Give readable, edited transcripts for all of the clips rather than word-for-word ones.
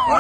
Hello,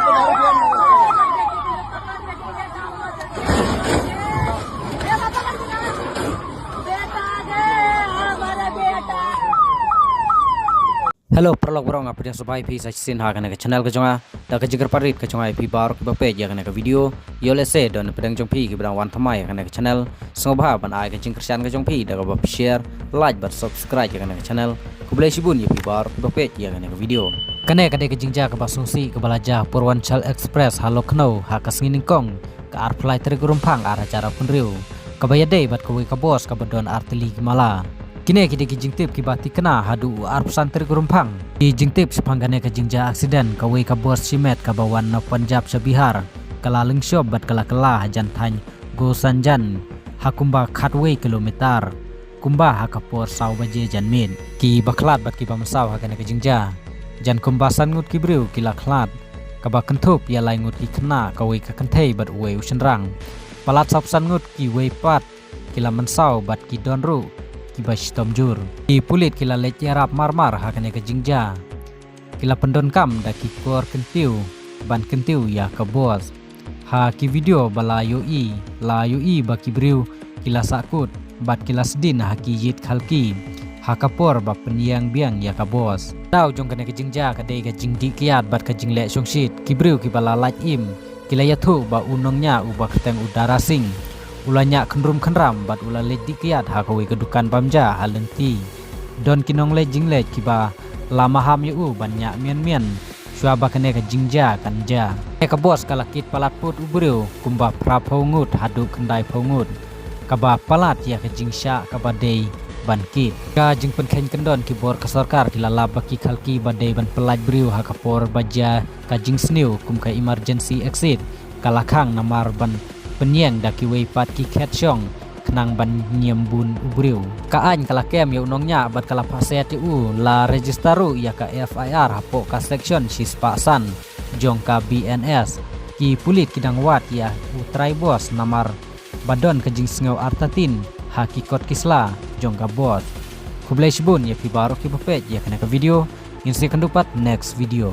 perlok borong apa yang supaya pi sin ha kana channel ke jonga da ke jigar parit ke jonga pi bar ke page ya kana video yo le se don pedang jong pi ke berang wan thamai kana channel sngobha ban ai ke jing kersian ke jong pi da ke share like but subscribe ya kana channel ku boleh sibun ya pi bar ke page ya kana video kana ke jingja ke basungsi ke balaja Purwanchal Express halo kno ha ka sngin kong ke ar flight ter gurumpang ar acara punriu ke bayade bat ke bos ke bedon artili mala kini kita jingtip kibati kena hadu ar pesantren gurumpang di jingtip sepanggane ke jingja aksiden kawe ka bos simet ka bawan na Punjab sebihar kala lengsob bat kala jan thany go sanjan hakumba khatwe kilometer kumba hakapor saw baje jan min ki baklat bat ki bamsaw hakane ke jingja jan kumbasan ngut kibriu kila khlat ka ba kentup ya lai ngut ki kena kawe ka kenthei bat we usenrang palat sapsan ngut ki we pat kila mensaw bat ki donru kibash tomjur ki pulit kila lech yarap marmar hakane ke jingja kila pendon kam da ki kor kentiu ban kentiu ya ke bos ha ki video bala yoi la yoi ba ki briu kila sakut bat kila sedin ha ki yit khalki ha kapor ba peniang biang ya ke bos tau jong kane ke jingja ka dei ke jingdi kiat bat ke jingle songshit ki briu ki bala lach im kila yathu ba unongnya uba keteng udara sing ulanya kendrum kenram bat ula ledi kiat ha kawe kedukan pamja halenti don kinong le jingle kiba lama ham yu banyak mian suaba kene ke jingja kanja ke bos kalakit palat put ubreu kumba prapongut hadu kendai pongut kaba palat ya ke jingsha kaba dei bankit ka jing penken kendon kibor ke sarkar kilala baki khalki badai ban pelaj briu ha kapor baja ka jing sniu kum ka emergency exit kalakang namar ban penyeng daki wei pat ki ketchong kenang ban nyembun ubriu ka an kala kem ya unongnya bat kala paset u la registaru ya ka FIR hapo ka section sispa san jong ka BNS ki pulit kidang wat ya utrai bos namar badon ke jing sngau artatin hakikot kisla jong ka bot kublai sibun ya pi baro ki pepet ya kana ka video insi kendupat next video